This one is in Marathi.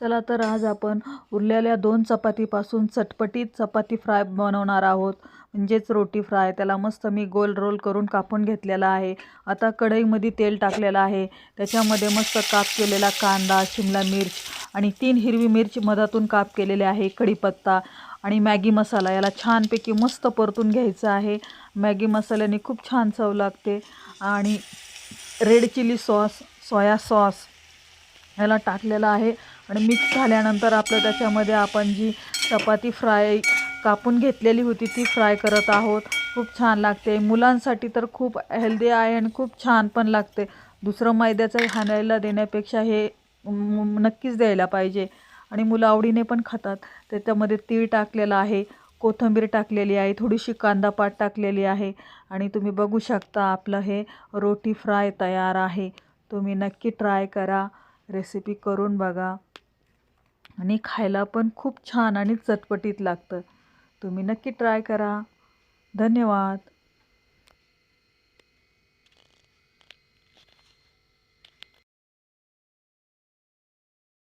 चला तर आज आपण उरलेल्या 2 चपातीपासून चटपटीत चपाती फ्राय बनवणार आहोत, म्हणजेच रोटी फ्राय। त्याला मस्त मी गोल रोल करून कापून घेतलेला आहे। आता कढईमध्ये तेल टाकलेलं आहे, त्याच्यामध्ये मस्त काप केलेला कांदा, शिमला मिर्च आणि 3 हिरवी मिरची मधातून काप केलेले आहे, कढीपत्ता आणि मॅगी मसाला याला छानपैकी मस्त परतून घ्यायचं आहे। मॅगी मसाल्याने खूप छान चव लागते। आणि red chilli sauce, soya sauce याला टाकलेला आहे आणि मिक्स झाल्यानंतर आपलं त्याच्यामध्ये आपण जी चपाती फ्राय कापून घेतलेली होती ती फ्राय करत आहोत। खूप छान लागते, मुलांसाठी तर खूप हेल्दी आहे आणि खूप छान पण लागते। दुसरं मैद्याचं खाण्याला देण्यापेक्षा हे नक्कीच द्यायला पाहिजे आणि मुलं आवडीने पण खातात। त्याच्यामध्ये तीळ टाकलेला आहे, कोथिंबीर टाकलेली आहे, थोडीशी कांदा पात टाकलेली आहे आणि तुम्ही बघू शकता आपलं हे रोटी फ्राय तयार आहे। तुम्ही नक्की ट्राय करा, रेसिपी करून बघा आणि खायला पण खूप छान आणि चटपटीत लागतं। तुम्ही नक्की ट्राय करा। धन्यवाद।